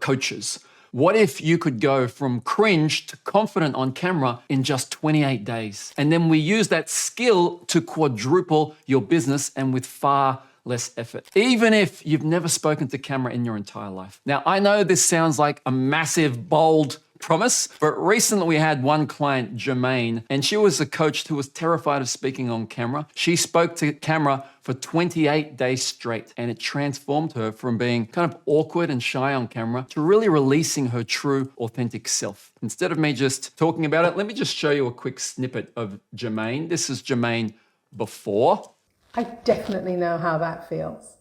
coaches. What if you could go from cringe to confident on camera in just 28 days? And then we use that skill to quadruple your business and with far less effort, even if you've never spoken to camera in your entire life. Now, I know this sounds like a massive, bold promise, but recently we had one client, Jermaine, and she was a coach who was terrified of speaking on camera. She spoke to camera for 28 days straight, and it transformed her from being kind of awkward and shy on camera to really releasing her true, authentic self. Instead of me just talking about it, let me just show you a quick snippet of Jermaine. This is Jermaine before. I definitely know how that feels.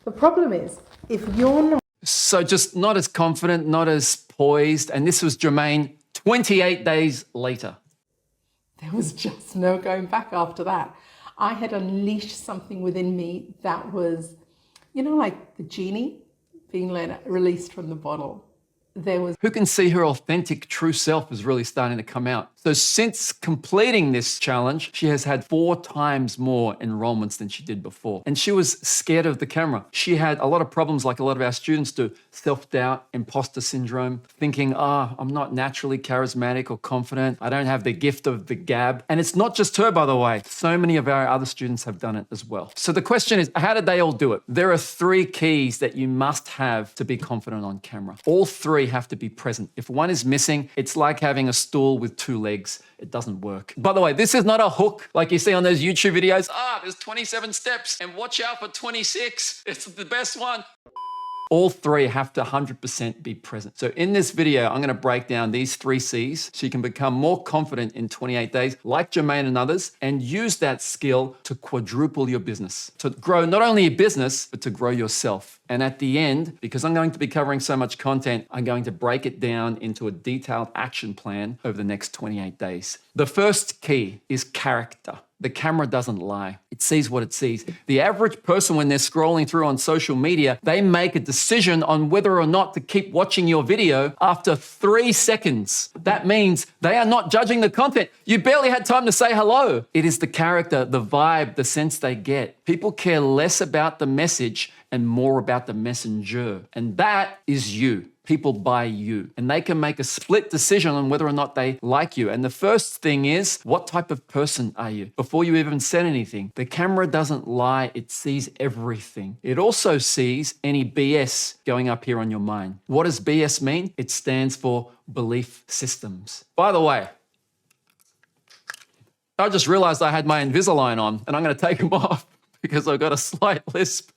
The problem is, if you're not... So just not as confident, not as poised, and this was Jermaine 28 days later. There was just no going back after that. I had unleashed something within me that was, you know, like the genie being released from the bottle. Who can see her authentic, true self is really starting to come out. So since completing this challenge, she has had 4 times more enrollments than she did before. And she was scared of the camera. She had a lot of problems like a lot of our students do. Self-doubt, imposter syndrome, thinking, I'm not naturally charismatic or confident. I don't have the gift of the gab. And it's not just her, by the way. So many of our other students have done it as well. So the question is, how did they all do it? There are 3 keys that you must have to be confident on camera. All 3 have to be present. If one is missing, it's like having a stool with 2 legs. It doesn't work. By the way, this is not a hook like you see on those YouTube videos. There's 27 steps and watch out for 26. It's the best one. All 3 have to 100% be present. So in this video, I'm gonna break down these 3 C's so you can become more confident in 28 days, like Jermaine and others, and use that skill to quadruple your business, to grow not only your business, but to grow yourself. And at the end, because I'm going to be covering so much content, I'm going to break it down into a detailed action plan over the next 28 days. The first key is character. The camera doesn't lie. It sees what it sees. The average person, when they're scrolling through on social media, they make a decision on whether or not to keep watching your video after 3 seconds. That means they are not judging the content. You barely had time to say hello. It is the character, the vibe, the sense they get. People care less about the message and more about the messenger. And that is you. People buy you, and they can make a split decision on whether or not they like you. And the first thing is, what type of person are you? Before you even said anything, the camera doesn't lie. It sees everything. It also sees any BS going up here on your mind. What does BS mean? It stands for belief systems. By the way, I just realized I had my Invisalign on, and I'm going to take them off because I've got a slight lisp.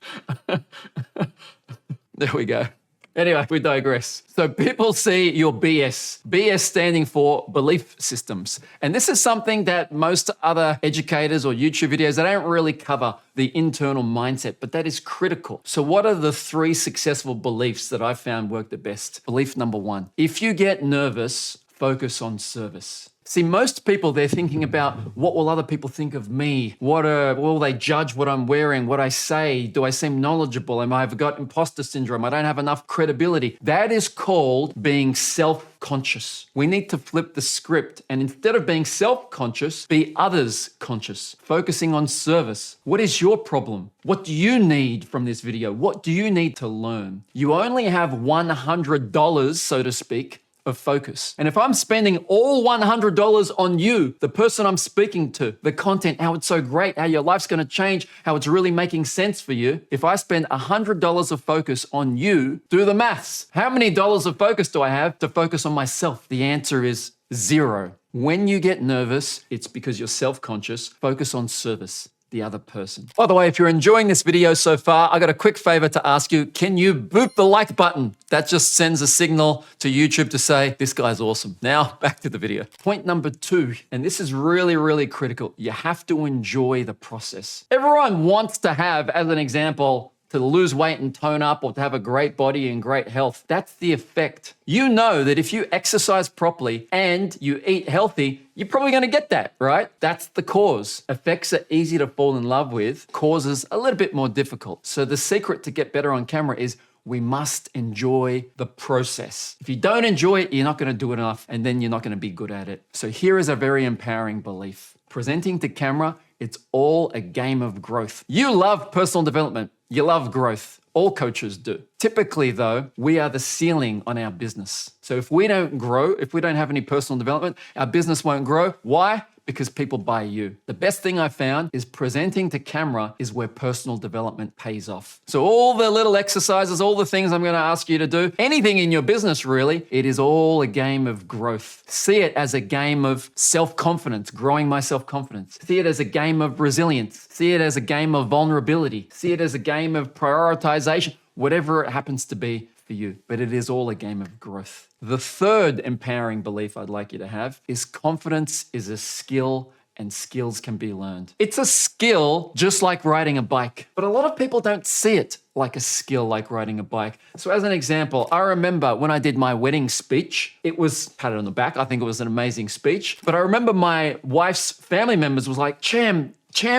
There we go. Anyway, we digress. So people see your BS. BS standing for belief systems. And this is something that most other educators or YouTube videos, they don't really cover the internal mindset, but that is critical. So what are the 3 successful beliefs that I found work the best? Belief number 1, if you get nervous, focus on service. See, most people, they're thinking about what will other people think of me? Will they judge what I'm wearing, what I say? Do I seem knowledgeable? I've got imposter syndrome? I don't have enough credibility. That is called being self-conscious. We need to flip the script, and instead of being self-conscious, be others conscious, focusing on service. What is your problem? What do you need from this video? What do you need to learn? You only have $100, so to speak, of focus. And if I'm spending all $100 on you, the person I'm speaking to, the content, how it's so great, how your life's gonna change, how it's really making sense for you, if I spend $100 of focus on you, do the maths. How many dollars of focus do I have to focus on myself? The answer is 0. When you get nervous, it's because you're self-conscious. Focus on service. The other person. By the way, if you're enjoying this video so far, I got a quick favor to ask you. Can you boop the like button? That just sends a signal to YouTube to say, this guy's awesome. Now, back to the video. Point number 2, and this is really, really critical. You have to enjoy the process. Everyone wants to have, as an example, to lose weight and tone up, or to have a great body and great health. That's the effect. You know that if you exercise properly and you eat healthy, you're probably gonna get that, right? That's the cause. Effects are easy to fall in love with, causes a little bit more difficult. So the secret to get better on camera is we must enjoy the process. If you don't enjoy it, you're not gonna do it enough, and then you're not gonna be good at it. So here is a very empowering belief. Presenting to camera, it's all a game of growth. You love personal development. You love growth. All coaches do. Typically, though, we are the ceiling on our business. So if we don't grow, if we don't have any personal development, our business won't grow. Why? Because people buy you. The best thing I found is presenting to camera is where personal development pays off. So all the little exercises, all the things I'm going to ask you to do, anything in your business really, it is all a game of growth. See it as a game of self-confidence, growing my self-confidence. See it as a game of resilience. See it as a game of vulnerability. See it as a game of prioritization, whatever it happens to be for you, but it is all a game of growth. The third empowering belief I'd like you to have is confidence is a skill and skills can be learned. It's a skill just like riding a bike, but a lot of people don't see it like a skill like riding a bike. So as an example, I remember when I did my wedding speech, it was patted on the back. I think it was an amazing speech, but I remember my wife's family members was like, Cham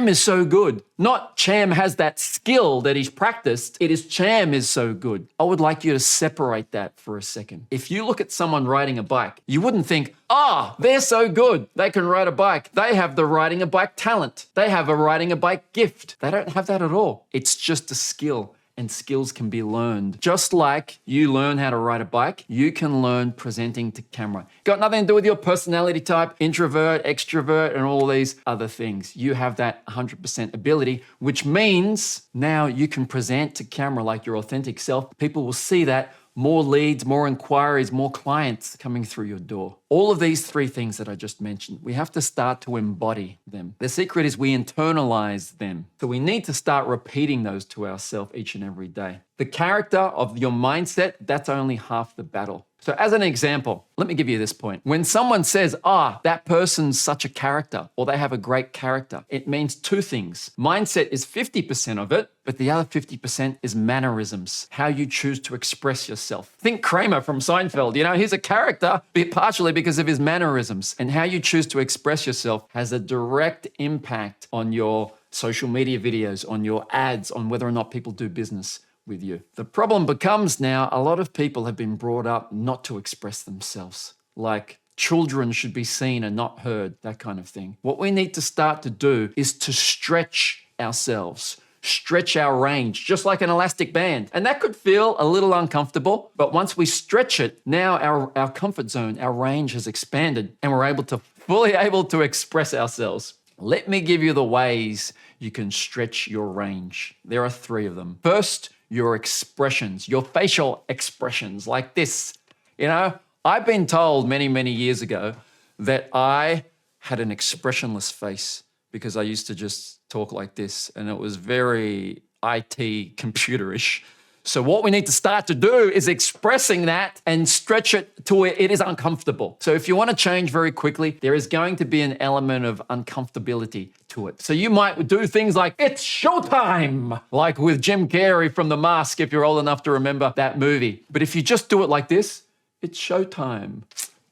is so good. Not Cham has that skill that he's practiced. It is Cham is so good. I would like you to separate that for a second. If you look at someone riding a bike, you wouldn't think, they're so good. They can ride a bike. They have the riding a bike talent. They have a riding a bike gift. They don't have that at all. It's just a skill. And skills can be learned. Just like you learn how to ride a bike, you can learn presenting to camera. Got nothing to do with your personality type, introvert, extrovert, and all these other things. You have that 100% ability, which means now you can present to camera like your authentic self. People will see that. More leads, more inquiries, more clients coming through your door. All of these three things that I just mentioned, we have to start to embody them. The secret is we internalize them. So we need to start repeating those to ourselves each and every day. The character of your mindset, that's only half the battle. So as an example, let me give you this point. When someone says, that person's such a character, or they have a great character, it means two things. Mindset is 50% of it, but the other 50% is mannerisms, how you choose to express yourself. Think Kramer from Seinfeld, he's a character partially because of his mannerisms, and how you choose to express yourself has a direct impact on your social media videos, on your ads, on whether or not people do business with you. The problem becomes now a lot of people have been brought up not to express themselves, like children should be seen and not heard, that kind of thing. What we need to start to do is to stretch ourselves, stretch our range, just like an elastic band. And that could feel a little uncomfortable, but once we stretch it, now our comfort zone, our range has expanded and we're fully able to express ourselves. Let me give you the ways you can stretch your range. There are three of them. First, your expressions, your facial expressions like this. I've been told many, many years ago that I had an expressionless face because I used to just talk like this and it was very IT computerish. So what we need to start to do is expressing that and stretch it to where it is uncomfortable. So if you want to change very quickly, there is going to be an element of uncomfortability to it. So you might do things like, it's showtime, like with Jim Carrey from The Mask, if you're old enough to remember that movie. But if you just do it like this, it's showtime.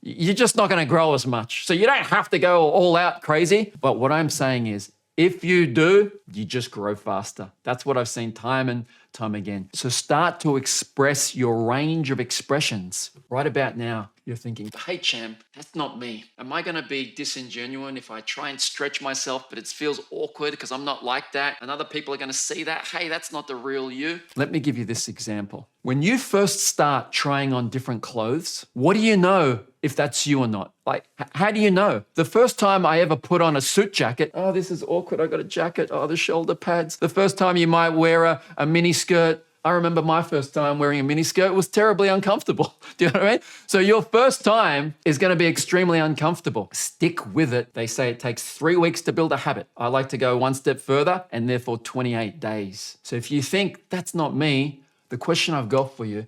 You're just not going to grow as much. So you don't have to go all out crazy. But what I'm saying is, if you do, you just grow faster. That's what I've seen time and time again. So start to express your range of expressions. Right about now, you're thinking, hey, Cham, that's not me. Am I going to be disingenuous if I try and stretch myself, but it feels awkward because I'm not like that and other people are going to see that? Hey, that's not the real you. Let me give you this example. When you first start trying on different clothes, what do you know if that's you or not? Like, how do you know? The first time I ever put on a suit jacket, this is awkward. I got a jacket. The shoulder pads. The first time you might wear a mini skirt. I remember my first time wearing a mini skirt was terribly uncomfortable. Do you know what I mean? So your first time is going to be extremely uncomfortable. Stick with it. They say it takes 3 weeks to build a habit. I like to go one step further and therefore 28 days. So if you think that's not me, the question I've got for you,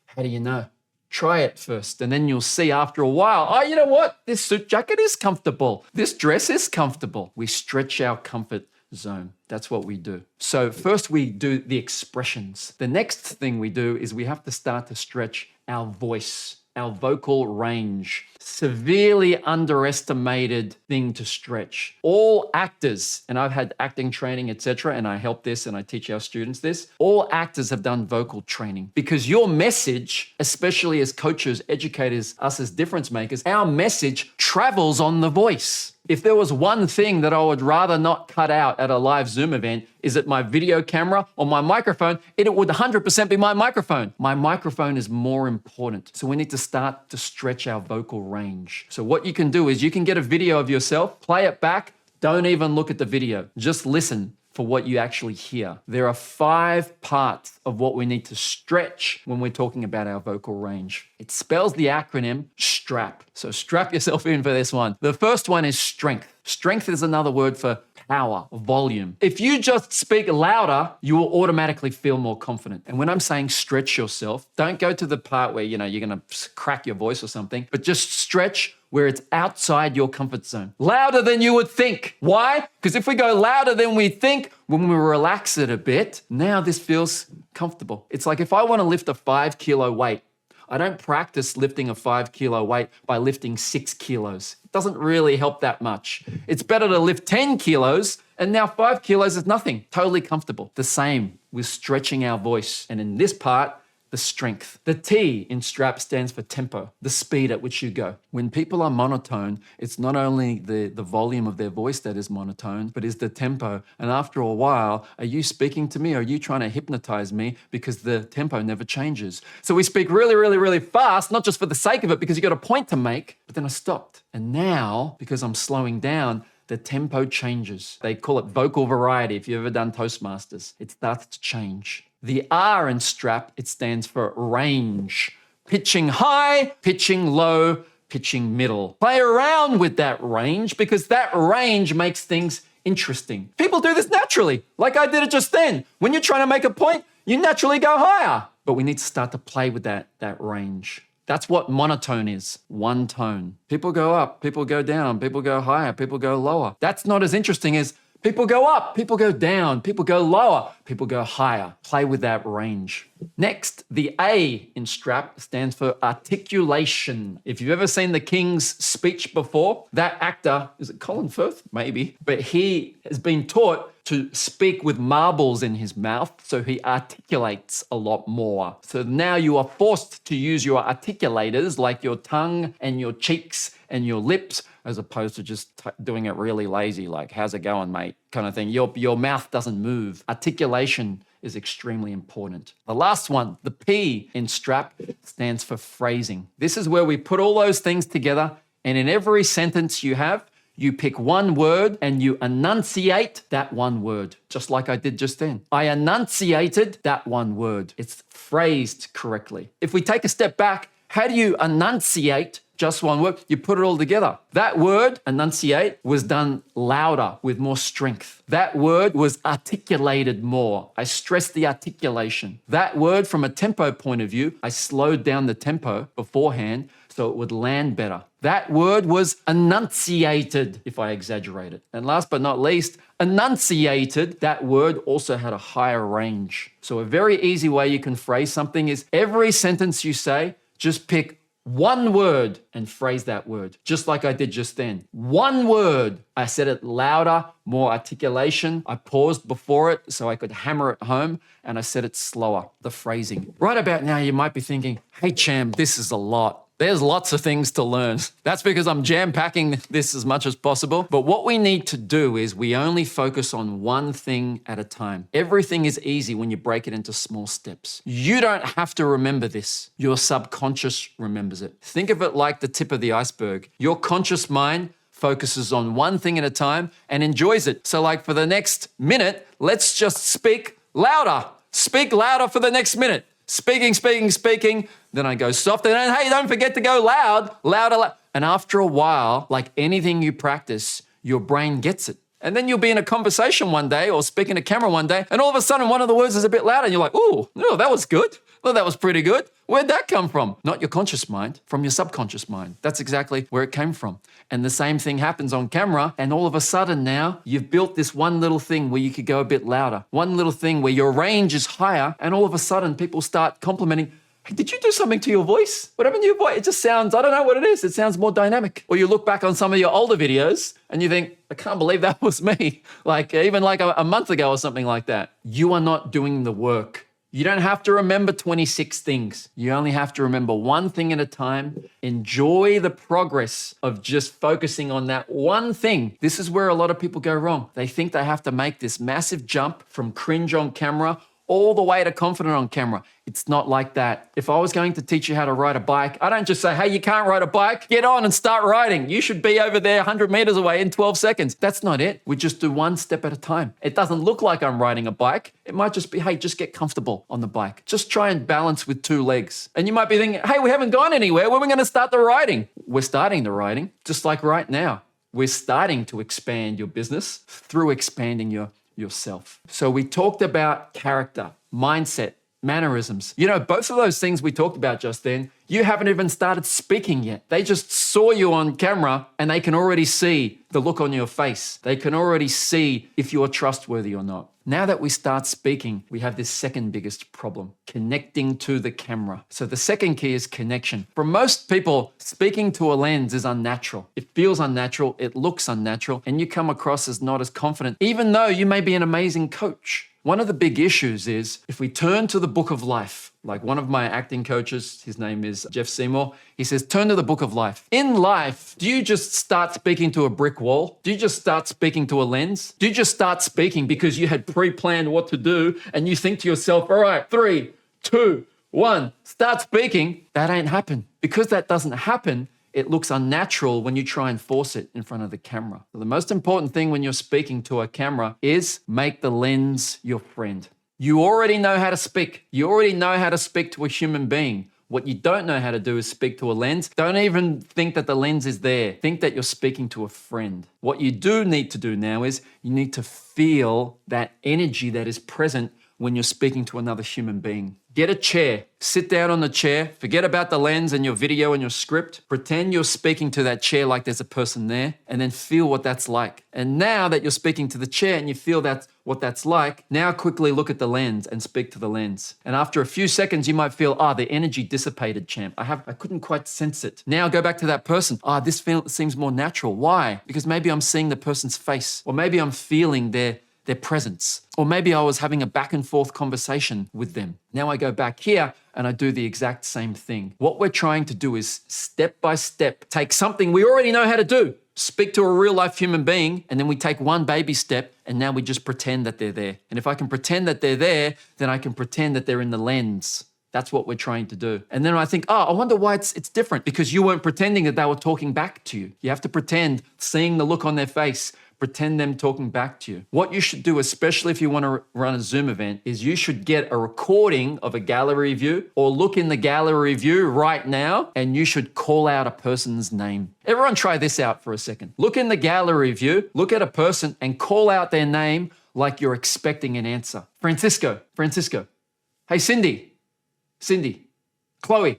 how do you know? Try it first, and then you'll see after a while, you know what? This suit jacket is comfortable. This dress is comfortable. We stretch our comfort zone. That's what we do. So first we do the expressions. The next thing we do is we have to start to stretch our voice, our vocal range. Severely underestimated thing to stretch. All actors, and I've had acting training, etc., and I help this and I teach our students this, all actors have done vocal training because your message, especially as coaches, educators, us as difference makers, our message travels on the voice. If there was one thing that I would rather not cut out at a live Zoom event, is it my video camera or my microphone? It would 100% be my microphone. My microphone is more important. So we need to start to stretch our vocal range. So what you can do is you can get a video of yourself, play it back, don't even look at the video, just listen for what you actually hear. There are 5 parts of what we need to stretch when we're talking about our vocal range. It spells the acronym STRAP. So strap yourself in for this one. The first one is strength. Strength is another word for power, volume. If you just speak louder, you will automatically feel more confident. And when I'm saying stretch yourself, don't go to the part where, you're going to crack your voice or something, but just stretch where it's outside your comfort zone. Louder than you would think. Why? Because if we go louder than we think, when we relax it a bit, now this feels comfortable. It's like if I want to lift a 5 kilo weight, I don't practice lifting a 5 kilo weight by lifting 6 kilos. It doesn't really help that much. It's better to lift 10 kilos and now 5 kilos is nothing. Totally comfortable. The same with stretching our voice. And in this part, the strength. The T in STRAP stands for tempo, the speed at which you go. When people are monotone, it's not only the volume of their voice that is monotone, but is the tempo. And after a while, are you speaking to me or are you trying to hypnotize me because the tempo never changes? So we speak really, really, really fast, not just for the sake of it, because you got a point to make, but then I stopped. And now, because I'm slowing down, the tempo changes. They call it vocal variety. If you've ever done Toastmasters, it starts to change. The R in STRAP, it stands for range. Pitching high, pitching low, pitching middle. Play around with that range because that range makes things interesting. People do this naturally, like I did it just then. When you're trying to make a point, you naturally go higher. But we need to start to play with that range. That's what monotone is, one tone. People go up, people go down, people go higher, people go lower. That's not as interesting as people go up, people go down, people go lower, people go higher. Play with that range. Next, the A in STRAP stands for articulation. If you've ever seen The King's Speech before, that actor, is it Colin Firth? Maybe. But he has been taught to speak with marbles in his mouth, so he articulates a lot more. So now you are forced to use your articulators like your tongue and your cheeks and your lips, as opposed to just doing it really lazy, like, how's it going, mate, kind of thing. Your mouth doesn't move. Articulation is extremely important. The last one, the P in STRAP, stands for phrasing. This is where we put all those things together, and in every sentence you have, you pick one word and you enunciate that one word, just like I did just then. I enunciated that one word. It's phrased correctly. If we take a step back, how do you enunciate just one word? You put it all together. That word, enunciate, was done louder with more strength. That word was articulated more. I stressed the articulation. That word, from a tempo point of view, I slowed down the tempo beforehand so it would land better. That word was enunciated, if I exaggerate it. And last but not least, enunciated, that word also had a higher range. So a very easy way you can phrase something is every sentence you say, just pick one word and phrase that word, just like I did just then. One word. I said it louder, more articulation. I paused before it so I could hammer it home, and I said it slower, the phrasing. Right about now, you might be thinking, hey, Cham, this is a lot. There's lots of things to learn. That's because I'm jam-packing this as much as possible. But what we need to do is we only focus on one thing at a time. Everything is easy when you break it into small steps. You don't have to remember this. Your subconscious remembers it. Think of it like the tip of the iceberg. Your conscious mind focuses on one thing at a time and enjoys it. So like for the next minute, let's just speak louder. Speak louder for the next minute. Speaking. Then I go soft. And hey, don't forget to go louder. And after a while, like anything you practice, your brain gets it. And then you'll be in a conversation one day or speaking to camera one day, and all of a sudden one of the words is a bit louder. And you're like, ooh, no, that was good. Well, that was pretty good. Where'd that come from? Not your conscious mind, from your subconscious mind. That's exactly where it came from. And the same thing happens on camera. And all of a sudden now you've built this one little thing where you could go a bit louder. One little thing where your range is higher. And all of a sudden people start complimenting, hey, did you do something to your voice? What happened to your voice? It just sounds, I don't know what it is. It sounds more dynamic. Or you look back on some of your older videos and you think, I can't believe that was me. Like even like a month ago or something like that. You are not doing the work. You don't have to remember 26 things. You only have to remember one thing at a time. Enjoy the progress of just focusing on that one thing. This is where a lot of people go wrong. They think they have to make this massive jump from cringe on camera all the way to confident on camera. It's not like that. If I was going to teach you how to ride a bike, I don't just say, hey, you can't ride a bike, get on and start riding. You should be over there 100 meters away in 12 seconds. That's not it. We just do one step at a time. It doesn't look like I'm riding a bike. It might just be, hey, just get comfortable on the bike. Just try and balance with 2 legs. And you might be thinking, hey, we haven't gone anywhere. When are we going to start the riding? We're starting the riding, just like right now. We're starting to expand your business through expanding yourself. So we talked about character, mindset, mannerisms. You know, both of those things we talked about just then, you haven't even started speaking yet. They just saw you on camera and they can already see the look on your face. They can already see if you're trustworthy or not. Now that we start speaking, we have this second biggest problem, connecting to the camera. So the second key is connection. For most people, speaking to a lens is unnatural. It feels unnatural, it looks unnatural, and you come across as not as confident, even though you may be an amazing coach. One of the big issues is if we turn to the book of life, like one of my acting coaches, his name is Jeff Seymour, he says, turn to the book of life. In life, do you just start speaking to a brick wall? Do you just start speaking to a lens? Do you just start speaking because you had pre-planned what to do and you think to yourself, all right, 3, 2, 1, start speaking? That ain't happen. Because that doesn't happen, it looks unnatural when you try and force it in front of the camera. So the most important thing when you're speaking to a camera is make the lens your friend. You already know how to speak. You already know how to speak to a human being. What you don't know how to do is speak to a lens. Don't even think that the lens is there. Think that you're speaking to a friend. What you do need to do now is you need to feel that energy that is present when you're speaking to another human being. Get a chair, sit down on the chair, forget about the lens and your video and your script. Pretend you're speaking to that chair like there's a person there, and then feel what that's like. And now that you're speaking to the chair and you feel that's what that's like, now quickly look at the lens and speak to the lens. And after a few seconds, you might feel, the energy dissipated, champ. I couldn't quite sense it. Now go back to that person. This seems more natural. Why? Because maybe I'm seeing the person's face, or maybe I'm feeling their presence. Or maybe I was having a back and forth conversation with them. Now I go back here and I do the exact same thing. What we're trying to do is step by step, take something we already know how to do, speak to a real life human being, and then we take one baby step and now we just pretend that they're there. And if I can pretend that they're there, then I can pretend that they're in the lens. That's what we're trying to do. And then I think, I wonder why it's different, because you weren't pretending that they were talking back to you. You have to pretend, seeing the look on their face, pretend them talking back to you. What you should do, especially if you want to run a Zoom event, is you should get a recording of a gallery view or look in the gallery view right now, and you should call out a person's name. Everyone try this out for a second. Look in the gallery view, look at a person and call out their name like you're expecting an answer. Francisco. Hey, Cindy. Chloe.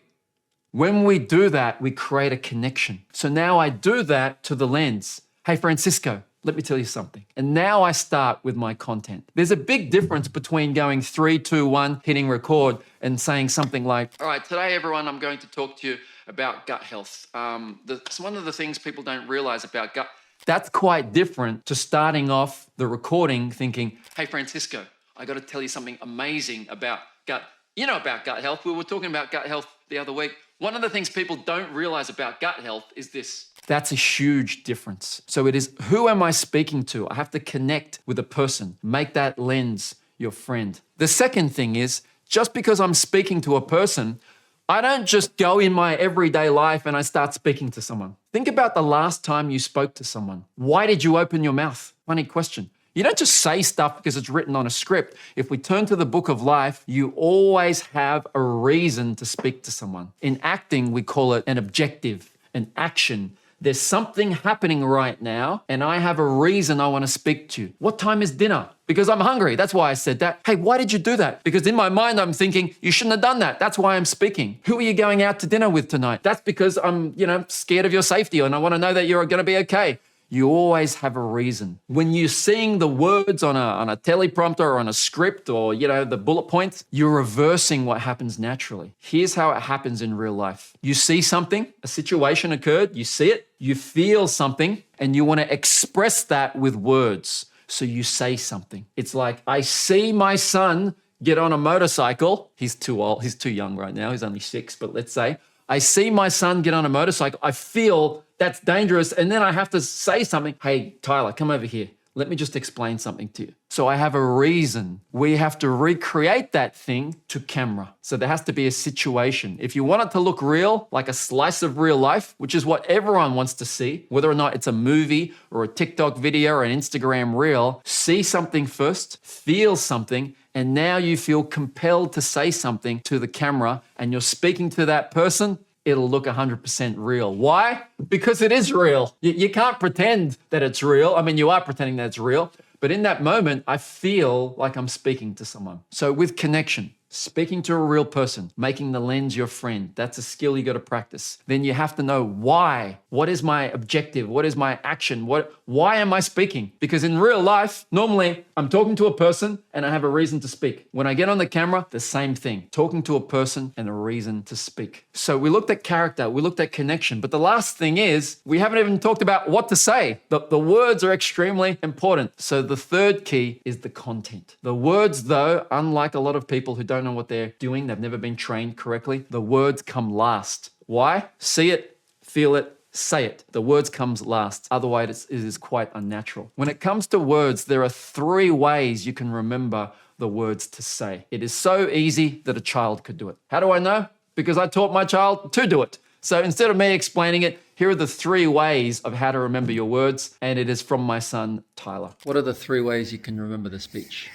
When we do that, we create a connection. So now I do that to the lens. Hey, Francisco. Let me tell you something. And now I start with my content. There's a big difference between going 3, 2, 1, hitting record, and saying something like, all right, today, everyone, I'm going to talk to you about gut health. It's one of the things people don't realize about gut. That's quite different to starting off the recording thinking, hey, Francisco, I got to tell you something amazing about gut. You know about gut health. We were talking about gut health the other week. One of the things people don't realize about gut health is this. That's a huge difference. So it is, who am I speaking to? I have to connect with a person. Make that lens your friend. The second thing is, just because I'm speaking to a person, I don't just go in my everyday life and I start speaking to someone. Think about the last time you spoke to someone. Why did you open your mouth? Funny question. You don't just say stuff because it's written on a script. If we turn to the book of life, you always have a reason to speak to someone. In acting, we call it an objective, an action. There's something happening right now, and I have a reason I want to speak to you. What time is dinner? Because I'm hungry. That's why I said that. Hey, why did you do that? Because in my mind, I'm thinking, you shouldn't have done that. That's why I'm speaking. Who are you going out to dinner with tonight? That's because I'm, scared of your safety and I want to know that you're going to be okay. You always have a reason. When you're seeing the words on a teleprompter or on a script or, the bullet points, you're reversing what happens naturally. Here's how it happens in real life. You see something, a situation occurred, you see it, you feel something, and you want to express that with words. So you say something. It's like, I see my son get on a motorcycle. He's too old. He's too young right now. He's only 6, but let's say I see my son get on a motorcycle. I feel that's dangerous. And then I have to say something. Hey, Tyler, come over here. Let me just explain something to you. So I have a reason. We have to recreate that thing to camera. So there has to be a situation. If you want it to look real, like a slice of real life, which is what everyone wants to see, whether or not it's a movie or a TikTok video or an Instagram reel, see something first, feel something, and now you feel compelled to say something to the camera and you're speaking to that person, it'll look 100% real. Why? Because it is real. You can't pretend that it's real. I mean, you are pretending that it's real, but in that moment, I feel like I'm speaking to someone. So with connection, speaking to a real person, making the lens your friend, that's a skill you got to practice. Then you have to know why. What is my objective? What is my action? Why am I speaking? Because in real life, normally I'm talking to a person and I have a reason to speak. When I get on the camera, the same thing, talking to a person and a reason to speak. So we looked at character, we looked at connection, but the last thing is we haven't even talked about what to say. The words are extremely important. So the third key is the content. The words though, unlike a lot of people who don't know what they're doing, they've never been trained correctly, the words come last. Why? See it, feel it, say it. The words comes last. Otherwise, it is quite unnatural. When it comes to words, there are 3 ways you can remember the words to say. It is so easy that a child could do it. How do I know? Because I taught my child to do it. So instead of me explaining it, here are the 3 ways of how to remember your words, and it is from my son, Tyler. What are the 3 ways you can remember the speech?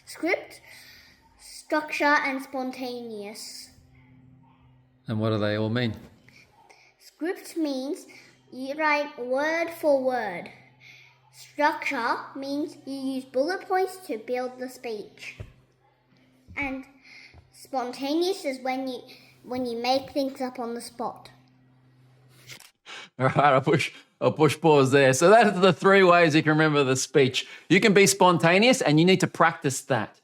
Script, structure, and spontaneous. And what do they all mean? Script means you write word for word. Structure means you use bullet points to build the speech. And spontaneous is when you make things up on the spot. All right, I'll push pause there. So that's the 3 ways you can remember the speech. You can be spontaneous and you need to practice that.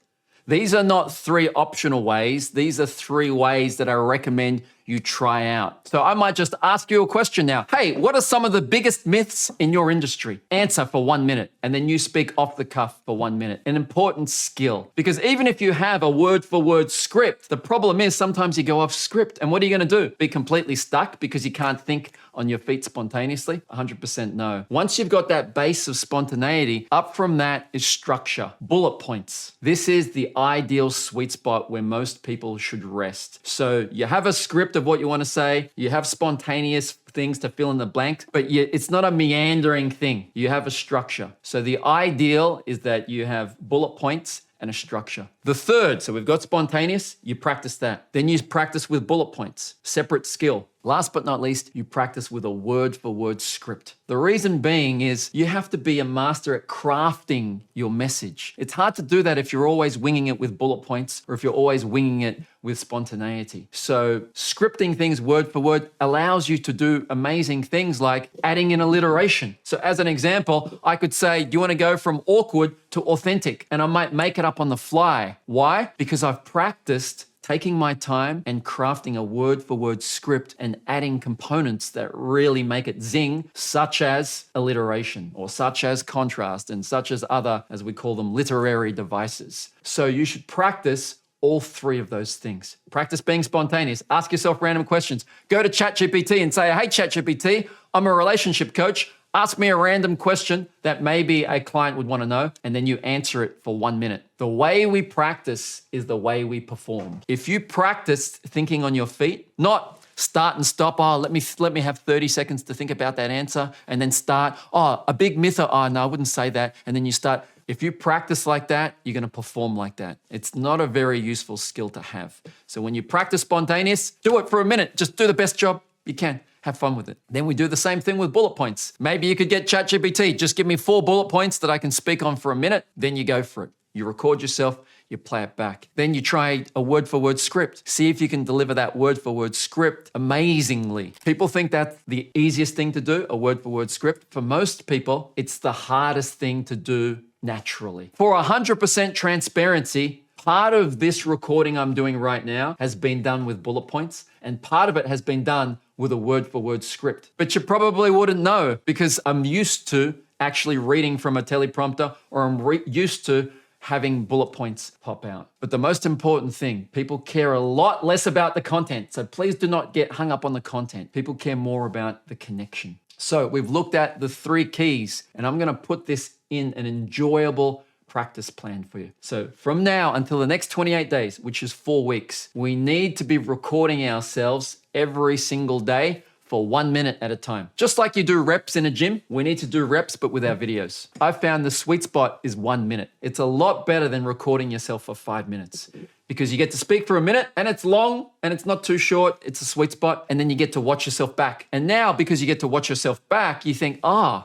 These are not 3 optional ways. These are 3 ways that I recommend you try out. So I might just ask you a question now. Hey, what are some of the biggest myths in your industry? Answer for 1 minute, and then you speak off the cuff for 1 minute. An important skill, because even if you have a word for word script, the problem is sometimes you go off script, and what are you gonna do? Be completely stuck because you can't think on your feet spontaneously? 100% no. Once you've got that base of spontaneity, up from that is structure, bullet points. This is the ideal sweet spot where most people should rest. So you have a script of what you want to say, you have spontaneous things to fill in the blank, but it's not a meandering thing. You have a structure. So the ideal is that you have bullet points and a structure. The third, so we've got spontaneous, you practice that. Then you practice with bullet points, separate skill. Last but not least, you practice with a word for word script. The reason being is you have to be a master at crafting your message. It's hard to do that if you're always winging it with bullet points or if you're always winging it with spontaneity. So scripting things word for word allows you to do amazing things like adding in alliteration. So as an example, I could say, do you want to go from awkward to authentic? And I might make it up on the fly. Why? Because I've practiced taking my time and crafting a word for word script and adding components that really make it zing, such as alliteration or such as contrast and such as other, as we call them, literary devices. So you should practice all 3 of those things. Practice being spontaneous. Ask yourself random questions. Go to ChatGPT and say, hey, ChatGPT, I'm a relationship coach. Ask me a random question that maybe a client would want to know, and then you answer it for 1 minute. The way we practice is the way we perform. If you practice thinking on your feet, not start and stop, let me have 30 seconds to think about that answer, and then start, a big myth, no, I wouldn't say that, and then you start. If you practice like that, you're going to perform like that. It's not a very useful skill to have. So when you practice spontaneous, do it for a minute. Just do the best job you can. Have fun with it. Then we do the same thing with bullet points. Maybe you could get ChatGPT, just give me 4 bullet points that I can speak on for a minute. Then you go for it. You record yourself, you play it back. Then you try a word for word script. See if you can deliver that word for word script amazingly. People think that's the easiest thing to do, a word for word script. For most people, it's the hardest thing to do naturally. For 100% transparency, part of this recording I'm doing right now has been done with bullet points, and part of it has been done with a word for word script. But you probably wouldn't know because I'm used to actually reading from a teleprompter, or I'm used to having bullet points pop out. But the most important thing, people care a lot less about the content. So please do not get hung up on the content. People care more about the connection. So we've looked at the 3 keys, and I'm going to put this in an enjoyable practice plan for you. So from now until the next 28 days, which is 4 weeks, we need to be recording ourselves every single day for 1 minute at a time. Just like you do reps in a gym, we need to do reps, but with our videos. I found the sweet spot is 1 minute. It's a lot better than recording yourself for 5 minutes, because you get to speak for a minute and it's long and it's not too short. It's a sweet spot. And then you get to watch yourself back. And now, because you get to watch yourself back, you think,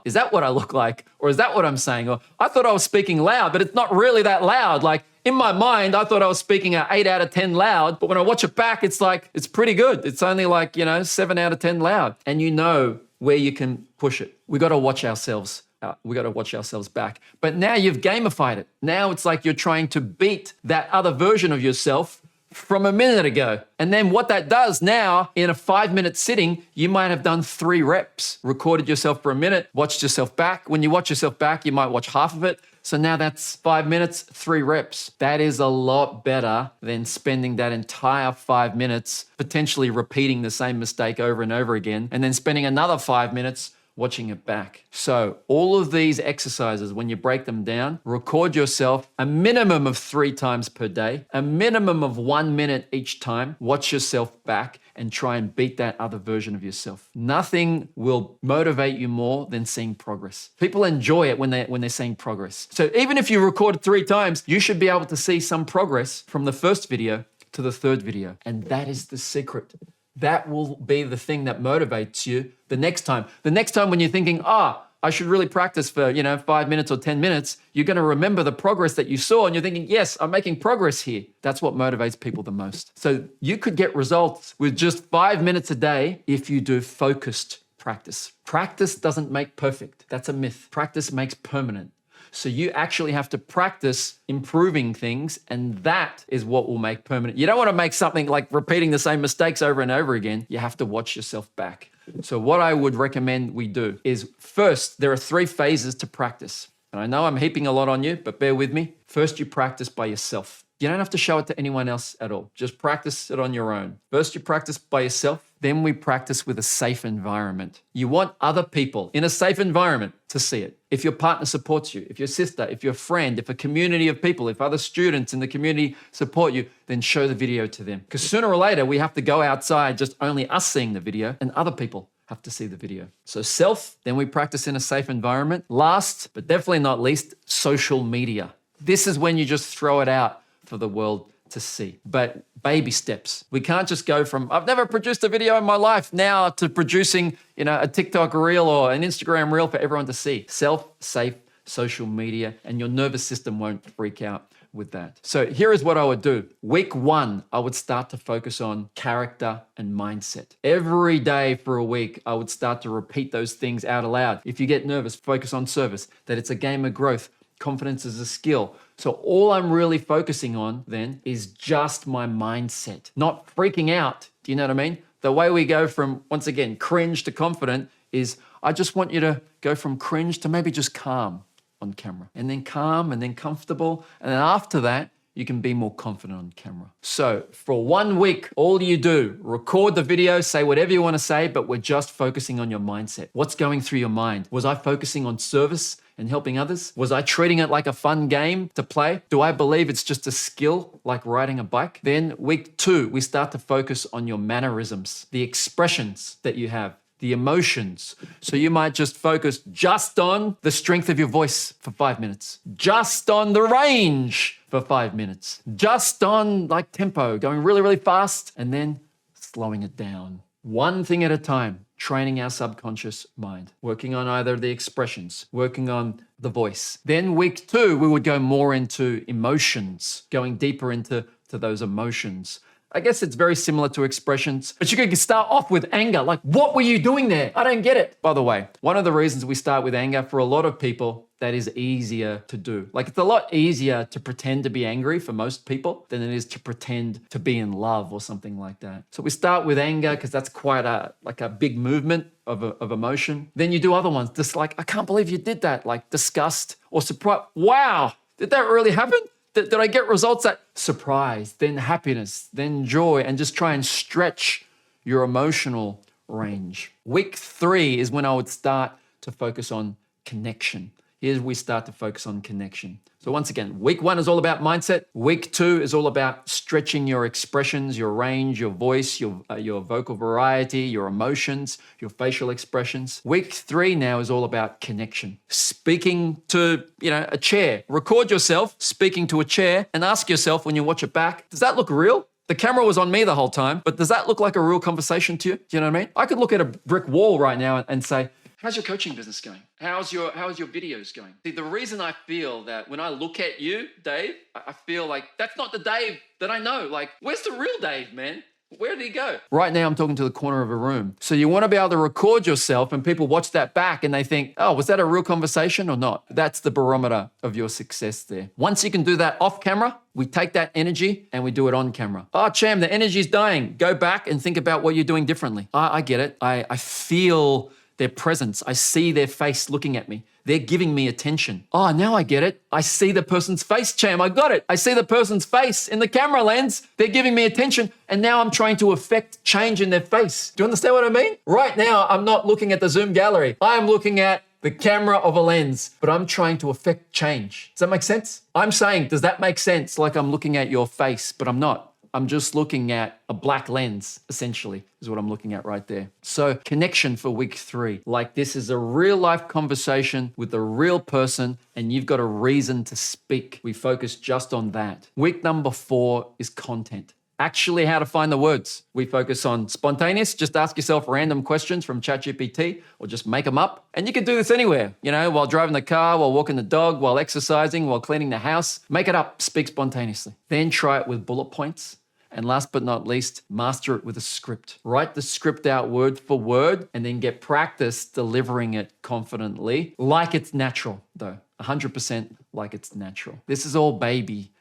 is that what I look like? Or is that what I'm saying? Or I thought I was speaking loud, but it's not really that loud. Like, in my mind, I thought I was speaking at 8 out of 10 loud, but when I watch it back, it's like, it's pretty good. It's only like, 7 out of 10 loud. And you know where you can push it. We got to watch ourselves. We got to watch ourselves back. But now you've gamified it. Now it's like you're trying to beat that other version of yourself from a minute ago. And then what that does now, in a 5-minute sitting, you might have done 3 reps, recorded yourself for a minute, watched yourself back. When you watch yourself back, you might watch half of it. So now that's 5 minutes, 3 reps. That is a lot better than spending that entire 5 minutes potentially repeating the same mistake over and over again, and then spending another 5 minutes watching it back. So all of these exercises, when you break them down, record yourself a minimum of 3 times per day, a minimum of 1 minute each time, watch yourself back and try and beat that other version of yourself. Nothing will motivate you more than seeing progress. People enjoy it when they're seeing progress. So even if you record 3 times, you should be able to see some progress from the first video to the 3rd video. And that is the secret. That will be the thing that motivates you the next time. The next time when you're thinking, I should really practice for, 5 minutes or 10 minutes, you're going to remember the progress that you saw and you're thinking, yes, I'm making progress here. That's what motivates people the most. So you could get results with just 5 minutes a day if you do focused practice. Practice doesn't make perfect. That's a myth. Practice makes permanent. So you actually have to practice improving things, and that is what will make permanent. You don't want to make something like repeating the same mistakes over and over again. You have to watch yourself back. So what I would recommend we do is, first, there are 3 phases to practice. And I know I'm heaping a lot on you, but bear with me. First, you practice by yourself. You don't have to show it to anyone else at all. Just practice it on your own. First, you practice by yourself. Then we practice with a safe environment. You want other people in a safe environment to see it. If your partner supports you, if your sister, if your friend, if a community of people, if other students in the community support you, then show the video to them. Because sooner or later, we have to go outside, just only us seeing the video, and other people have to see the video. So self, then we practice in a safe environment. Last, but definitely not least, social media. This is when you just throw it out for the world to see. But baby steps. We can't just go from, I've never produced a video in my life, now to producing, a TikTok reel or an Instagram reel for everyone to see. Self, safe, social media, and your nervous system won't freak out with that. So here is what I would do. Week 1, I would start to focus on character and mindset. Every day for a week, I would start to repeat those things out aloud. If you get nervous, focus on service, that it's a game of growth. Confidence is a skill. So all I'm really focusing on then is just my mindset, not freaking out. Do you know what I mean? The way we go from, once again, cringe to confident is, I just want you to go from cringe to maybe just calm on camera, and then calm, and then comfortable. And then after that, you can be more confident on camera. So for 1 week, all you do, record the video, say whatever you want to say, but we're just focusing on your mindset. What's going through your mind? Was I focusing on service and helping others? Was I treating it like a fun game to play? Do I believe it's just a skill like riding a bike? Then week 2, we start to focus on your mannerisms, the expressions that you have, the emotions. So you might just focus just on the strength of your voice for 5 minutes, just on the range for 5 minutes, just on like tempo, going really, really fast, and then slowing it down. One thing at a time, training our subconscious mind, working on either the expressions, working on the voice. Then week 2, we would go more into emotions, going deeper into those emotions. I guess it's very similar to expressions, but you could start off with anger. Like, what were you doing there? I don't get it. By the way, one of the reasons we start with anger, for a lot of people, that is easier to do. Like, it's a lot easier to pretend to be angry for most people than it is to pretend to be in love or something like that. So we start with anger because that's quite a big movement of emotion. Then you do other ones, just like, I can't believe you did that. Like disgust or surprise. Wow, Did that really happen? Did I get results that surprise, then happiness, then joy, and just try and stretch your emotional range? Week 3 is when I would start to focus on connection. Here's where we start to focus on connection. So once again, week 1 is all about mindset. Week 2 is all about stretching your expressions, your range, your voice, your vocal variety, your emotions, your facial expressions. Week 3 now is all about connection. Speaking to, a chair. Record yourself speaking to a chair and ask yourself when you watch it back, does that look real? The camera was on me the whole time, but does that look like a real conversation to you? Do you know what I mean? I could look at a brick wall right now and say, how's your coaching business going? How's your videos going? See, the reason I feel that when I look at you, Dave, I feel like that's not the Dave that I know. Like, where's the real Dave, man? Where did he go? Right now, I'm talking to the corner of a room. So you want to be able to record yourself and people watch that back and they think, oh, was that a real conversation or not? That's the barometer of your success there. Once you can do that off camera, we take that energy and we do it on camera. Oh, Cham, the energy's dying. Go back and think about what you're doing differently. I get it. I feel their presence. I see their face looking at me. They're giving me attention. Oh, now I get it. I see the person's face, Cham. I got it. I see the person's face in the camera lens. They're giving me attention. And now I'm trying to affect change in their face. Do you understand what I mean? Right now, I'm not looking at the Zoom gallery. I am looking at the camera of a lens, but I'm trying to affect change. Does that make sense? I'm saying, does that make sense? Like I'm looking at your face, but I'm not. I'm just looking at a black lens, essentially, is what I'm looking at right there. So connection for week 3. Like this is a real life conversation with a real person and you've got a reason to speak. We focus just on that. Week number 4 is content. Actually, how to find the words. We focus on spontaneous. Just ask yourself random questions from ChatGPT or just make them up. And you can do this anywhere, while driving the car, while walking the dog, while exercising, while cleaning the house. Make it up, speak spontaneously. Then try it with bullet points. And last but not least, master it with a script. Write the script out word for word and then get practice delivering it confidently, like it's natural though, 100% like it's natural. This is all baby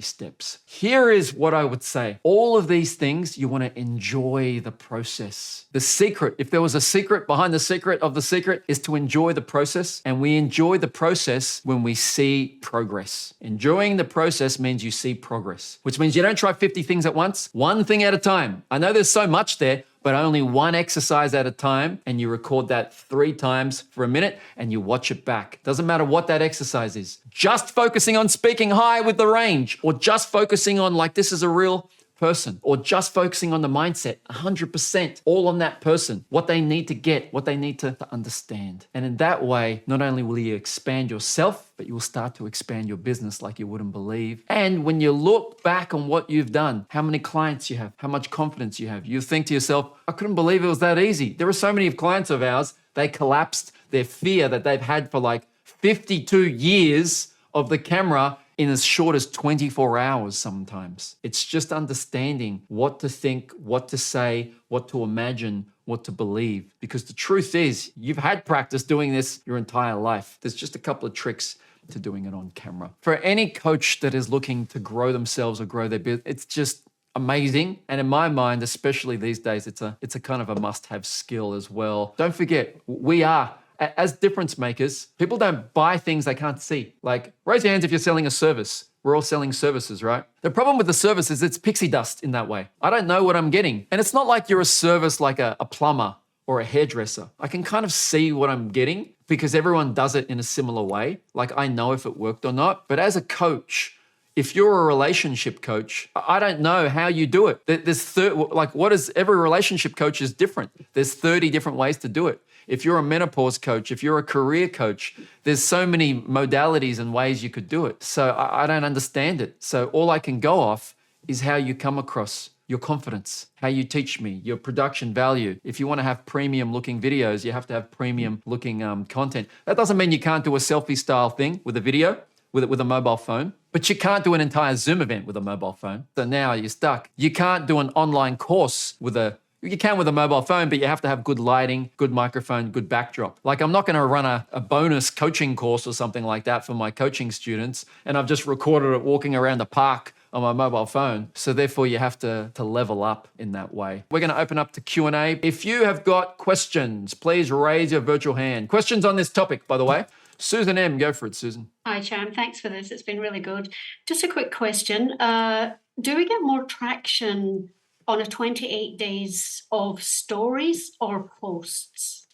steps. Here is what I would say. All of these things, you want to enjoy the process. The secret, if there was a secret behind the secret of the secret, is to enjoy the process. And we enjoy the process when we see progress. Enjoying the process means you see progress, which means you don't try 50 things at once, one thing at a time. I know there's so much there, but only one exercise at a time, and you record that 3 times for a minute and you watch it back. Doesn't matter what that exercise is. Just focusing on speaking high with the range, or just focusing on like this is a real person, or just focusing on the mindset, 100%, all on that person, what they need to get, what they need to understand. And in that way, not only will you expand yourself, but you will start to expand your business like you wouldn't believe. And when you look back on what you've done, how many clients you have, how much confidence you have, you think to yourself, I couldn't believe it was that easy. There are so many clients of ours, they collapsed their fear that they've had for like 52 years of the camera in as short as 24 hours sometimes. It's just understanding what to think, what to say, what to imagine, what to believe. Because the truth is, you've had practice doing this your entire life. There's just a couple of tricks to doing it on camera. For any coach that is looking to grow themselves or grow their business, it's just amazing. And in my mind, especially these days, it's a kind of a must-have skill as well. Don't forget, we are, as difference makers, people don't buy things they can't see. Like, raise your hands if you're selling a service. We're all selling services, right? The problem with the service is it's pixie dust in that way. I don't know what I'm getting. And it's not like you're a service like a plumber or a hairdresser. I can kind of see what I'm getting because everyone does it in a similar way. Like I know if it worked or not. But as a coach, if you're a relationship coach, I don't know how you do it. Every relationship coach is different. There's 30 different ways to do it. If you're a menopause coach, if you're a career coach, there's so many modalities and ways you could do it. So I don't understand it. So all I can go off is how you come across, your confidence, how you teach me, your production value. If you want to have premium looking videos, you have to have premium looking content. That doesn't mean you can't do a selfie style thing with a video, with a mobile phone, but you can't do an entire Zoom event with a mobile phone. So now you're stuck. You can't do an online course you can with a mobile phone, but you have to have good lighting, good microphone, good backdrop. Like I'm not going to run a bonus coaching course or something like that for my coaching students, and I've just recorded it walking around the park on my mobile phone. So therefore you have to level up in that way. We're going to open up to Q&A. If you have got questions, please raise your virtual hand. Questions on this topic, by the way. Susan M, go for it, Susan. Hi, Cham. Thanks for this. It's been really good. Just a quick question. Do we get more traction on a 28 days of stories or posts?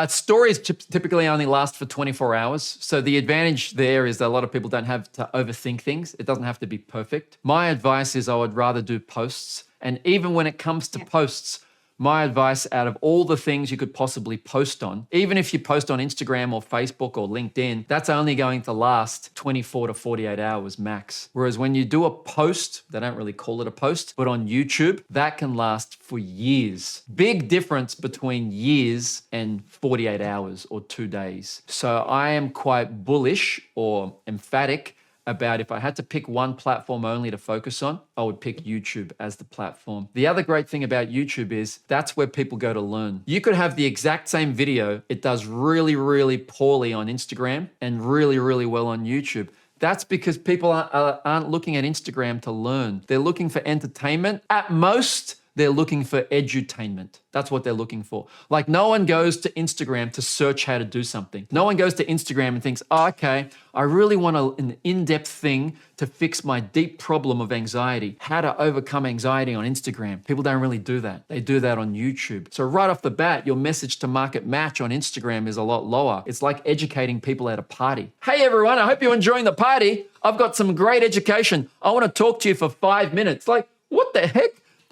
Stories typically only last for 24 hours. So the advantage there is that a lot of people don't have to overthink things. It doesn't have to be perfect. My advice is I would rather do posts. And even when it comes to posts, my advice out of all the things you could possibly post on, even if you post on Instagram or Facebook or LinkedIn, that's only going to last 24 to 48 hours max. Whereas when you do a post, they don't really call it a post, but on YouTube, that can last for years. Big difference between years and 48 hours or 2 days. So I am quite bullish or emphatic about if I had to pick one platform only to focus on, I would pick YouTube as the platform. The other great thing about YouTube is that's where people go to learn. You could have the exact same video. It does really, really poorly on Instagram and really, really well on YouTube. That's because people aren't looking at Instagram to learn. They're looking for entertainment. At most, they're looking for edutainment. That's what they're looking for. Like no one goes to Instagram to search how to do something. No one goes to Instagram and thinks, oh, okay, I really want an in-depth thing to fix my deep problem of anxiety, how to overcome anxiety on Instagram. People don't really do that. They do that on YouTube. So right off the bat, your message to market match on Instagram is a lot lower. It's like educating people at a party. Hey everyone, I hope you're enjoying the party. I've got some great education. I want to talk to you for 5 minutes. Like, what the heck?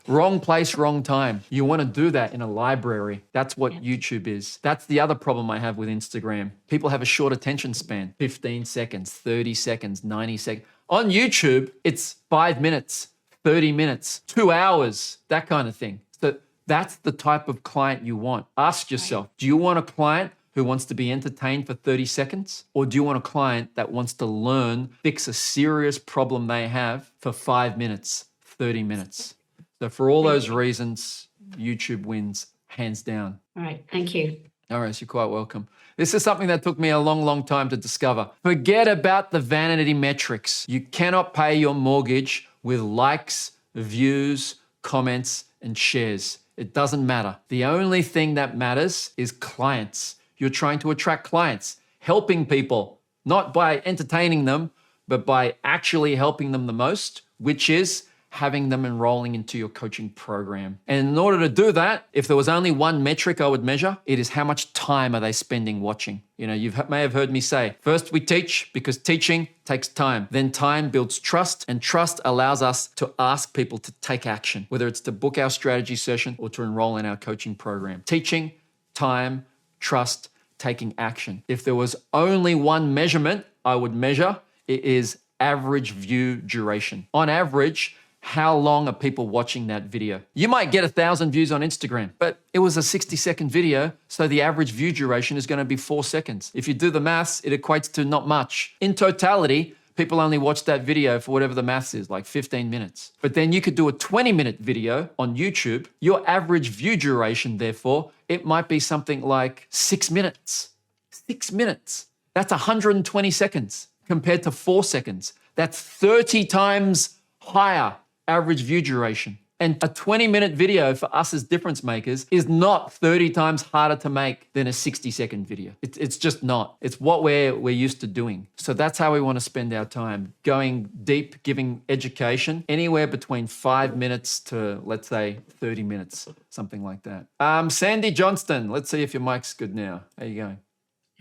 Wrong place, wrong time. You want to do that in a library. That's what YouTube is. That's the other problem I have with Instagram. People have a short attention span, 15 seconds, 30 seconds, 90 seconds. On YouTube, it's 5 minutes, 30 minutes, 2 hours, that kind of thing. So that's the type of client you want. Ask yourself, do you want a client who wants to be entertained for 30 seconds? Or do you want a client that wants to learn, fix a serious problem they have for 5 minutes, 30 minutes? So for all those reasons, YouTube wins hands down. All right. Thank you. All right, you're quite welcome. This is something that took me a long, long time to discover. Forget about the vanity metrics. You cannot pay your mortgage with likes, views, comments, and shares. It doesn't matter. The only thing that matters is clients. You're trying to attract clients, helping people, not by entertaining them, but by actually helping them the most, which is having them enrolling into your coaching program. And in order to do that, if there was only one metric I would measure, it is how much time are they spending watching. You know, you may have heard me say, first we teach because teaching takes time. Then time builds trust, and trust allows us to ask people to take action, whether it's to book our strategy session or to enroll in our coaching program. Teaching, time, trust, taking action. If there was only one measurement I would measure, it is average view duration. On average, how long are people watching that video? You might get 1,000 views on Instagram, but it was a 60-second video, so the average view duration is going to be 4 seconds. If you do the maths, it equates to not much. In totality, people only watch that video for whatever the maths is, like 15 minutes. But then you could do a 20-minute video on YouTube. Your average view duration, therefore, it might be something like 6 minutes. 6 minutes. That's 120 seconds compared to 4 seconds. That's 30 times higher average view duration. And a 20-minute video for us as difference makers is not 30 times harder to make than a 60-second video. It's just not. It's what we're used to doing. So that's how we want to spend our time, going deep, giving education, anywhere between 5 minutes to, let's say, 30 minutes, something like that. Sandy Johnston, let's see if your mic's good now. How you going?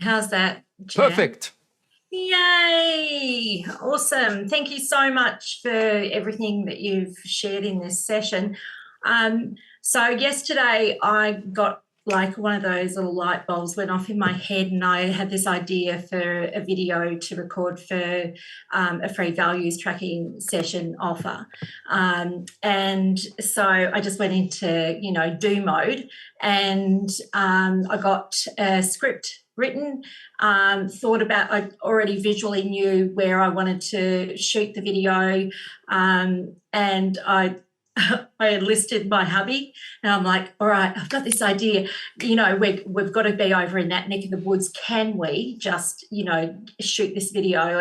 How's that, Cham? Perfect. Yay! Awesome. Thank you so much for everything that you've shared in this session. So yesterday I got like one of those little light bulbs went off in my head, and I had this idea for a video to record for a free values tracking session offer. And so I just went into, do mode, and I got a script written, thought about, I already visually knew where I wanted to shoot the video, and I I enlisted my hubby, and I'm like, all right, I've got this idea. We've got to be over in that neck of the woods. Can we just, shoot this video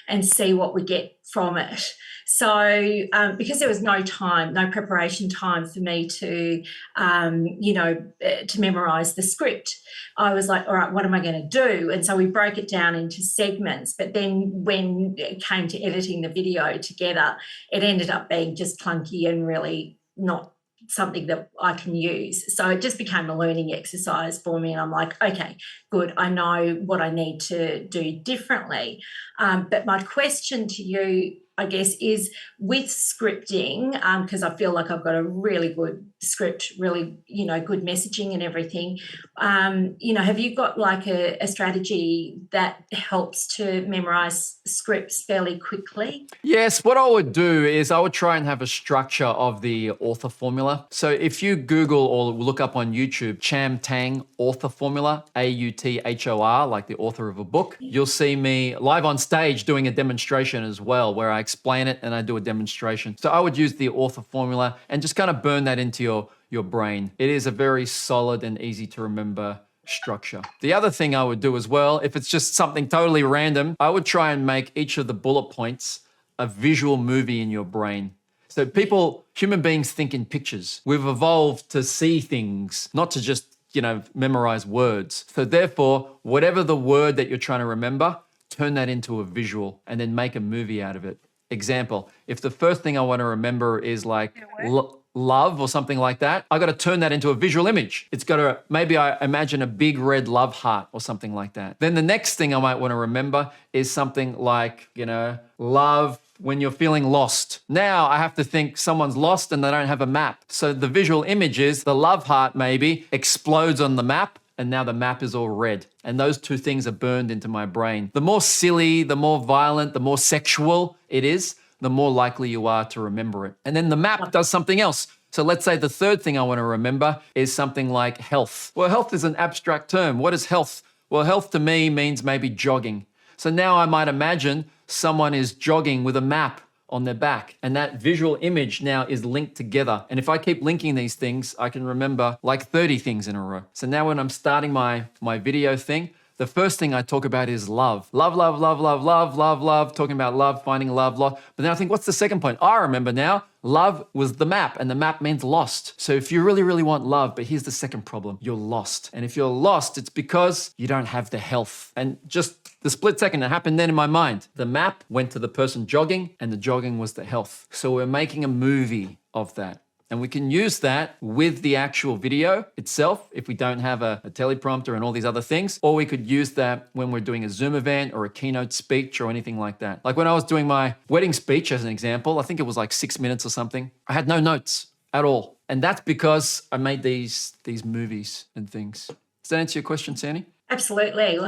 and see what we get from it? So because there was no preparation time for me to memorize the script, I was like, all right, what am I going to do? And so we broke it down into segments. But then when it came to editing the video together, it ended up being just clunky and really not something that I can use. So it just became a learning exercise for me. And I'm like, okay, good. I know what I need to do differently. But my question to you, I guess, is with scripting, because I feel like I've got a really good script, really, good messaging and everything. Have you got like a strategy that helps to memorize scripts fairly quickly? Yes, what I would do is I would try and have a structure of the author formula. So if you Google or look up on YouTube, Cham Tang author formula, AUTHOR, like the author of a book, you'll see me live on stage doing a demonstration as well, where I explain it and I do a demonstration. So I would use the author formula and just kind of burn that into your brain. It is a very solid and easy to remember structure. The other thing I would do as well, if it's just something totally random, I would try and make each of the bullet points a visual movie in your brain. So human beings think in pictures. We've evolved to see things, not to just, memorize words. So therefore, whatever the word that you're trying to remember, turn that into a visual and then make a movie out of it. Example, if the first thing I want to remember is like love or something like that, I got to turn that into a visual image. It's got to, maybe I imagine a big red love heart or something like that. Then the next thing I might want to remember is something like, love when you're feeling lost. Now I have to think someone's lost and they don't have a map. So the visual image is the love heart maybe explodes on the map, and now the map is all red. And those two things are burned into my brain. The more silly, the more violent, the more sexual it is, the more likely you are to remember it. And then the map does something else. So let's say the third thing I want to remember is something like health. Well, health is an abstract term. What is health? Well, health to me means maybe jogging. So now I might imagine someone is jogging with a map on their back, and that visual image now is linked together. And if I keep linking these things, I can remember like 30 things in a row. So now when I'm starting my video thing, the first thing I talk about is love. Love, love, love, love, love, love, love, talking about love, finding love, lost. But then I think, what's the second point? I remember now, love was the map, and the map means lost. So if you really, really want love, but here's the second problem, you're lost. And if you're lost, it's because you don't have the health. And just the split second that happened then in my mind, the map went to the person jogging, and the jogging was the health. So we're making a movie of that. And we can use that with the actual video itself if we don't have a teleprompter and all these other things. Or we could use that when we're doing a Zoom event or a keynote speech or anything like that. Like when I was doing my wedding speech as an example, I think it was like 6 minutes or something. I had no notes at all. And that's because I made these movies and things. Does that answer your question, Sandy? Absolutely.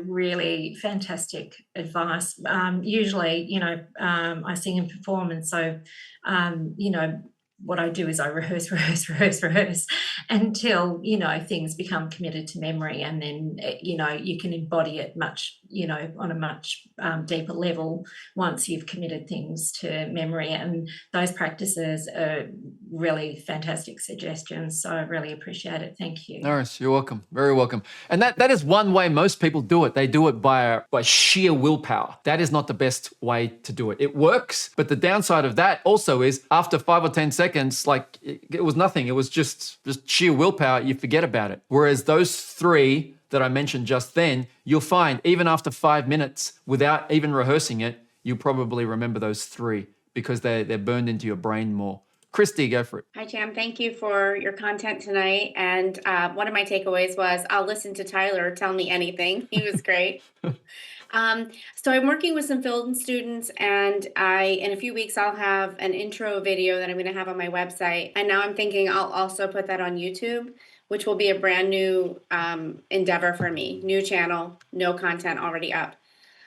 Really fantastic advice. Usually, I sing and perform, and so, what I do is I rehearse until, things become committed to memory, and then, you can embody it much, on a much deeper level once you've committed things to memory. And those practices are really fantastic suggestions. So I really appreciate it. Thank you. No worries. You're welcome. Very welcome. And that is one way most people do it. They do it by sheer willpower. That is not the best way to do it. It works, but the downside of that also is after 5 or 10 seconds, like it was nothing. It was just sheer willpower. You forget about it. Whereas those three that I mentioned just then, you'll find even after 5 minutes, without even rehearsing it, you probably remember those three because they're burned into your brain more. Christy, go for it. Hi, Cham. Thank you for your content tonight. And one of my takeaways was I'll listen to Tyler tell me anything. He was great. So I'm working with some film students, and in a few weeks, I'll have an intro video that I'm going to have on my website. And now I'm thinking I'll also put that on YouTube, which will be a brand new endeavor for me. New channel, no content already up.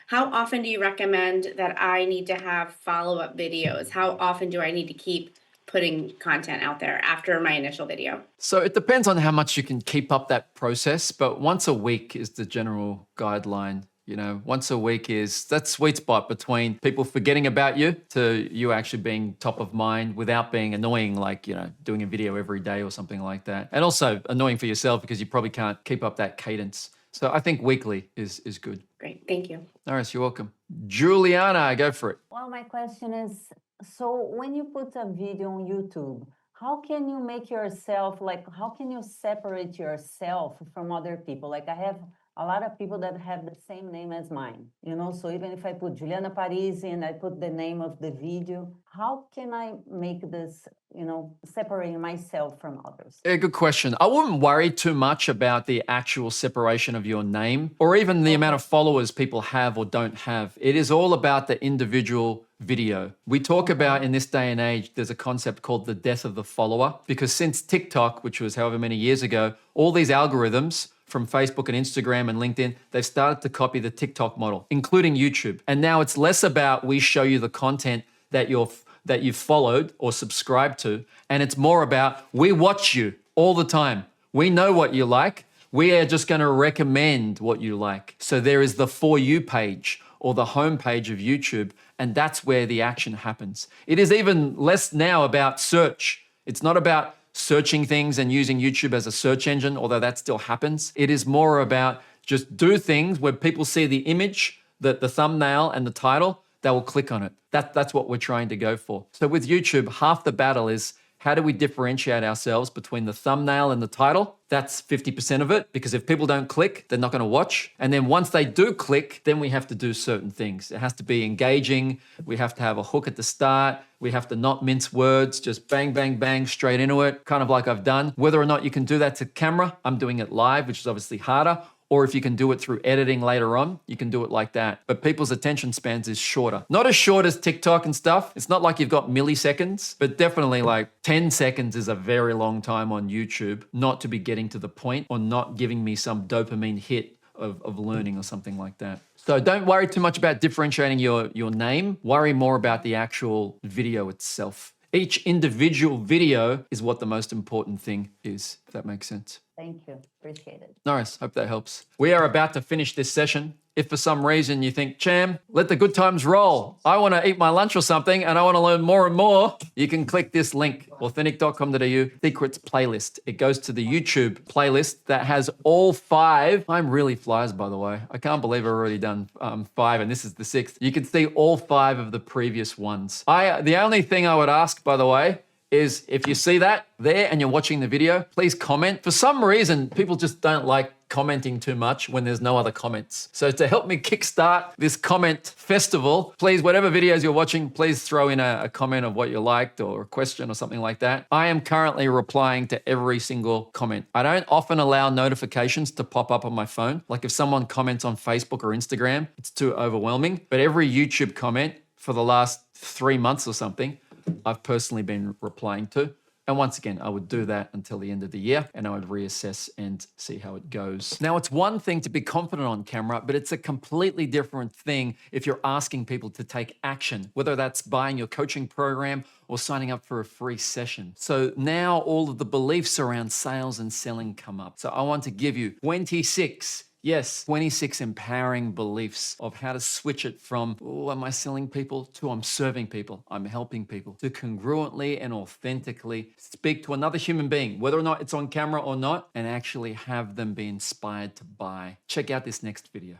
How often do you recommend that I need to have follow-up videos? How often do I need to keep putting content out there after my initial video? So it depends on how much you can keep up that process, but once a week is the general guideline. You know, once a week is that sweet spot between people forgetting about you to you actually being top of mind without being annoying, like, you know, doing a video every day or something like that. And also annoying for yourself because you probably can't keep up that cadence. So I think weekly is good. Great. Thank you. All right, you're welcome. Juliana, go for it. Well, my question is, so when you put a video on YouTube, how can you make yourself, like, how can you separate yourself from other people? Like, I have a lot of people that have the same name as mine, you know? So even if I put Juliana Parisi and I put the name of the video, how can I make this, you know, separating myself from others? Yeah, good question. I wouldn't worry too much about the actual separation of your name or even the amount of followers people have or don't have. It is all about the individual video. We talk about in this day and age, there's a concept called the death of the follower, because since TikTok, which was however many years ago, all these algorithms from Facebook and Instagram and LinkedIn, they've started to copy the TikTok model, including YouTube. And now it's less about we show you the content that you've followed or subscribed to, and it's more about we watch you all the time. We know what you like. We are just going to recommend what you like. So there is the For You page or the home page of YouTube, and that's where the action happens. It is even less now about search. It's not about searching things and using YouTube as a search engine, although that still happens. It is more about just do things where people see the image, the thumbnail and the title, they will click on it. That's what we're trying to go for. So with YouTube, half the battle is how do we differentiate ourselves between the thumbnail and the title? That's 50% of it, because if people don't click, they're not going to watch. And then once they do click, then we have to do certain things. It has to be engaging. We have to have a hook at the start. We have to not mince words, just bang, bang, bang, straight into it, kind of like I've done. Whether or not you can do that to camera, I'm doing it live, which is obviously harder. Or if you can do it through editing later on, you can do it like that. But people's attention spans is shorter. Not as short as TikTok and stuff. It's not like you've got milliseconds, but definitely like 10 seconds is a very long time on YouTube not to be getting to the point or not giving me some dopamine hit of learning or something like that. So don't worry too much about differentiating your name. Worry more about the actual video itself. Each individual video is what the most important thing is, if that makes sense. Thank you. Appreciate it. Nice. Hope that helps. We are about to finish this session. If for some reason you think, Cham, let the good times roll, I want to eat my lunch or something and I want to learn more and more, you can click this link, authentic.com.au, secrets playlist. It goes to the YouTube playlist that has all 5. I'm really flies, by the way. I can't believe I've already done 5 and this is the 6th. You can see all 5 of the previous ones. The only thing I would ask, by the way, is if you see that there and you're watching the video, please comment. For some reason, people just don't like commenting too much when there's no other comments. So to help me kickstart this comment festival, please, whatever videos you're watching, please throw in a comment of what you liked or a question or something like that. I am currently replying to every single comment. I don't often allow notifications to pop up on my phone. Like if someone comments on Facebook or Instagram, it's too overwhelming. But every YouTube comment for the last 3 months or something, I've personally been replying to. And once again, I would do that until the end of the year and I would reassess and see how it goes. Now, it's one thing to be confident on camera, but it's a completely different thing if you're asking people to take action, whether that's buying your coaching program or signing up for a free session. So now all of the beliefs around sales and selling come up. So I want to give you 26 empowering beliefs of how to switch it from, oh, am I selling people, to I'm serving people, I'm helping people, to congruently and authentically speak to another human being, whether or not it's on camera or not, and actually have them be inspired to buy. Check out this next video.